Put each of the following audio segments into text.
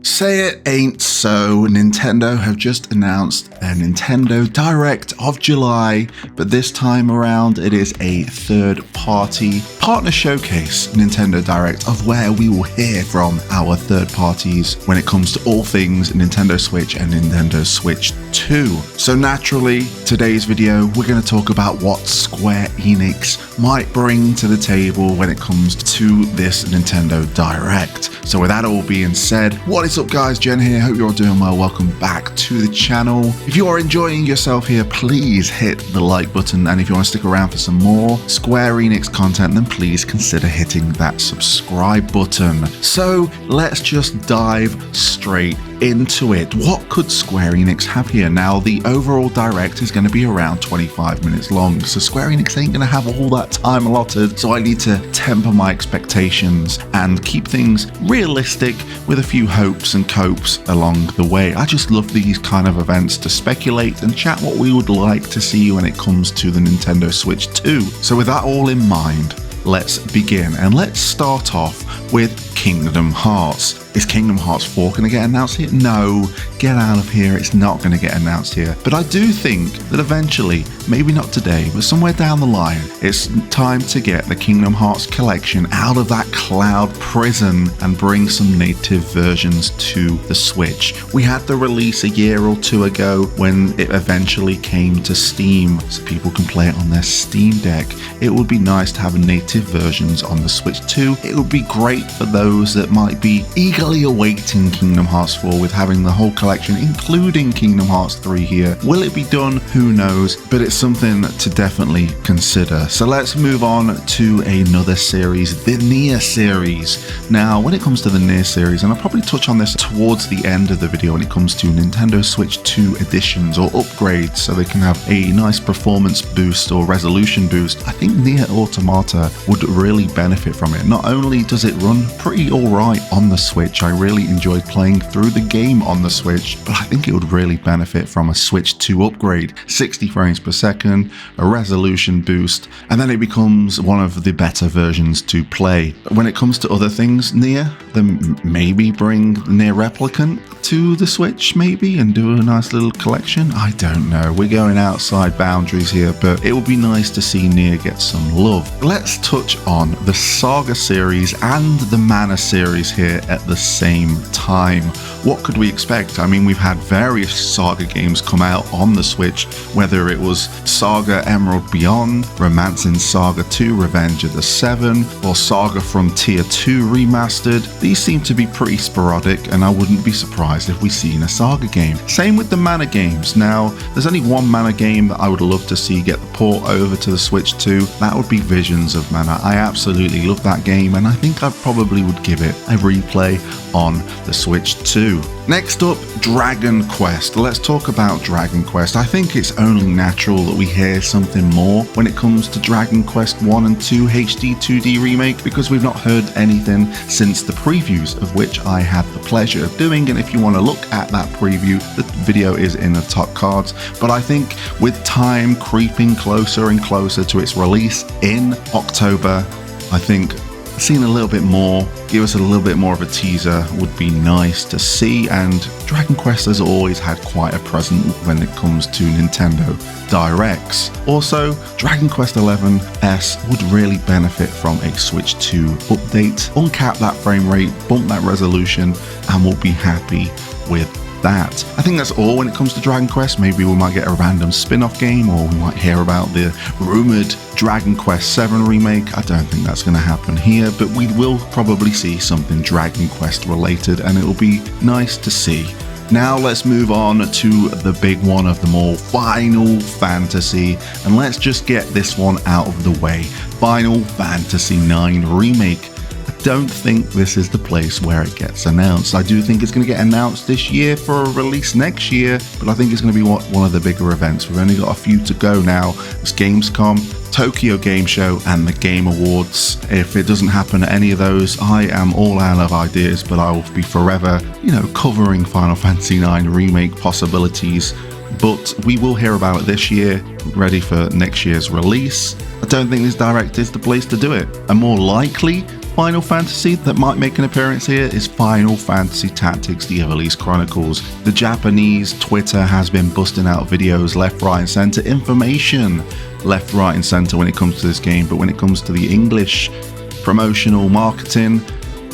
Say it ain't so. Nintendo have just announced a Nintendo Direct of July, but this time around it is a third-party partner showcase Nintendo Direct of where we will hear from our third parties when it comes to all things Nintendo Switch and Nintendo Switch 2. So naturally, today's video we're going to talk about what Square Enix might bring to the table when it comes to this Nintendo Direct. So with that all being said, what is up guys, Jen here, hope you're all doing well. Welcome back to the channel. If you are enjoying yourself here, please hit the like button, and if you want to stick around for some more Square Enix content, then please consider hitting that subscribe button. So let's just dive straight into it. What could Square Enix have here? Now the overall direct is going to be around 25 minutes long, so Square Enix ain't going to have all that time allotted, so I need to temper my expectations and keep things realistic with a few hopes and copes along the way. I just love these kind of events to speculate and chat what we would like to see when it comes to the Nintendo Switch 2. So with that all in mind, let's begin, and let's start off with Kingdom Hearts. Is Kingdom Hearts 4 going to get announced here? No, get out of here, it's not going to get announced here. But I do think that eventually, maybe not today, but somewhere down the line, it's time to get the Kingdom Hearts collection out of that cloud prison and bring some native versions to the Switch. We had the release a year or two ago when it eventually came to Steam, so people can play it on their Steam Deck. It would be nice to have native versions on the Switch 2. It would be great for those that might be eagerly awaiting Kingdom Hearts 4 with having the whole collection, including Kingdom Hearts 3 here. Will it be done? Who knows? But it's something to definitely consider. So let's move on to another series, the NieR series. Now, when it comes to the NieR series, and I'll probably touch on this towards the end of the video when it comes to Nintendo Switch 2 editions or upgrades so they can have a nice performance boost or resolution boost, I think NieR Automata would really benefit from it. Not only does it run pretty alright on the Switch, I really enjoyed playing through the game on the Switch, but I think it would really benefit from a Switch 2 upgrade, 60 frames per second, a resolution boost, and then it becomes one of the better versions to play. When it comes to other things, NieR, then maybe bring NieR Replicant to the Switch maybe and do a nice little collection. I don't know, we're going outside boundaries here, but it would be nice to see NieR get some love. Let's touch on the Saga series and the Mana series here at the same time. What could we expect? I mean, we've had various Saga games come out on the Switch, whether it was Saga Emerald Beyond, Romancing Saga 2 Revenge of the Seven, or Saga Frontier 2 Remastered. These seem to be pretty sporadic, and I wouldn't be surprised if we see a Saga game. Same with the Mana games. Now, there's only one Mana game that I would love to see get the port over to the Switch 2. That would be Visions of Mana. I absolutely love that game, and I think I probably would give it a replay on the Switch 2. Next up, Dragon Quest. Let's talk about Dragon Quest. I think it's only natural that we hear something more when it comes to Dragon Quest 1 and 2 HD 2D Remake, because we've not heard anything since the previews, of which I had the pleasure of doing, and if you want to look at that preview, the video is in the top cards. But I think with time creeping closer and closer to its release in October, I think seeing a little bit more, give us a little bit more of a teaser would be nice to see. And Dragon Quest has always had quite a presence when it comes to Nintendo Directs. Also, Dragon Quest XI S would really benefit from a Switch 2 update, uncap that frame rate, bump that resolution, and we'll be happy with that. I think that's all when it comes to Dragon Quest. Maybe we might get a random spin-off game, or we might hear about the rumored Dragon Quest 7 Remake. I don't think that's going to happen here, but we will probably see something Dragon Quest related, and it will be nice to see. Now let's move on to the big one of them all, Final Fantasy, and let's just get this one out of the way. Final Fantasy 9 Remake. I don't think this is the place where it gets announced. I do think it's going to get announced this year for a release next year, but I think it's going to be one of the bigger events. We've only got a few to go now. It's Gamescom, Tokyo Game Show, and the Game Awards. If it doesn't happen at any of those, I am all out of ideas, but I will be forever, covering Final Fantasy 9 Remake possibilities. But we will hear about it this year, ready for next year's release. I don't think this Direct is the place to do it. A more likely Final Fantasy that might make an appearance here is Final Fantasy Tactics: The Ivalice Chronicles. The Japanese Twitter has been busting out videos left, right and center, information left, right and center when it comes to this game, but when it comes to the English promotional marketing,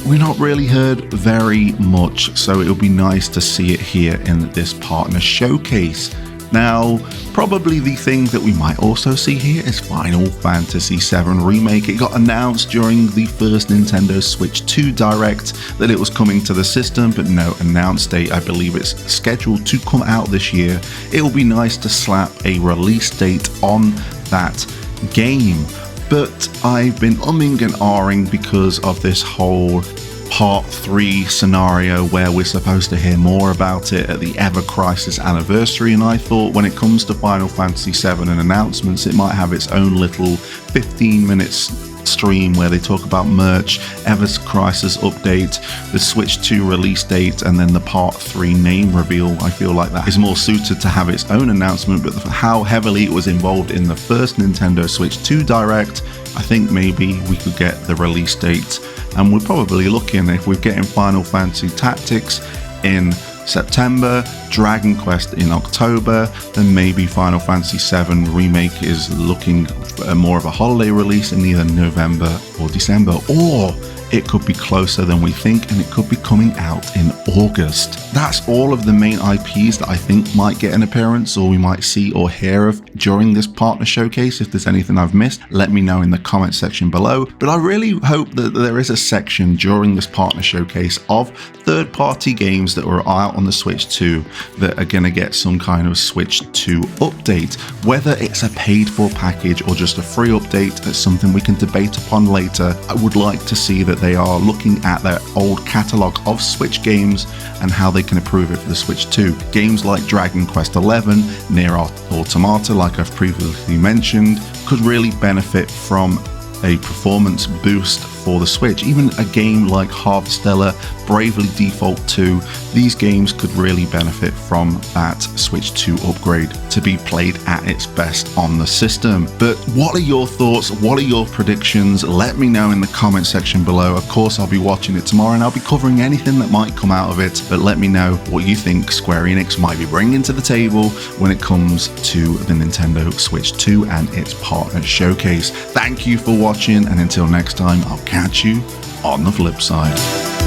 we've not really heard very much, so it'll be nice to see it here in this partner showcase. Now, probably the thing that we might also see here is Final Fantasy VII Remake. It got announced during the first Nintendo Switch 2 Direct that it was coming to the system, but no announced date. I believe it's scheduled to come out this year. It will be nice to slap a release date on that game. But I've been umming and ahhing because of this whole Part 3 scenario where we're supposed to hear more about it at the Ever Crisis anniversary, and I thought when it comes to Final Fantasy VII and announcements, it might have its own little 15 minutes stream where they talk about merch, Ever Crisis update, the Switch 2 release date, and then the Part 3 name reveal. I feel like that is more suited to have its own announcement, but how heavily it was involved in the first Nintendo Switch 2 Direct, I think maybe we could get the release date. And we're probably looking, if we're getting Final Fantasy Tactics in September, Dragon Quest in October, then maybe Final Fantasy VII Remake is looking for more of a holiday release in either November or December, or it could be closer than we think and it could be coming out in August. That's all of the main IPs that I think might get an appearance or we might see or hear of during this partner showcase. If there's anything I've missed, let me know in the comment section below. But I really hope that there is a section during this partner showcase of third-party games that were out on the Switch 2 that are going to get some kind of Switch 2 update. Whether it's a paid-for package or just a free update, that's something we can debate upon later. I would like to see that they are looking at their old catalogue of Switch games and how they can improve it for the Switch 2. Games like Dragon Quest XI, NieR Automata, like I've previously mentioned, could really benefit from a performance boost for the Switch. Even a game like Harvestella, Bravely Default 2, these games could really benefit from that Switch 2 upgrade to be played at its best on the system. But what are your thoughts? What are your predictions? Let me know in the comment section below. Of course, I'll be watching it tomorrow and I'll be covering anything that might come out of it. But let me know what you think Square Enix might be bringing to the table when it comes to the Nintendo Switch 2 and its partner showcase. Thank you for watching, and until next time, I'll catch you on the flip side.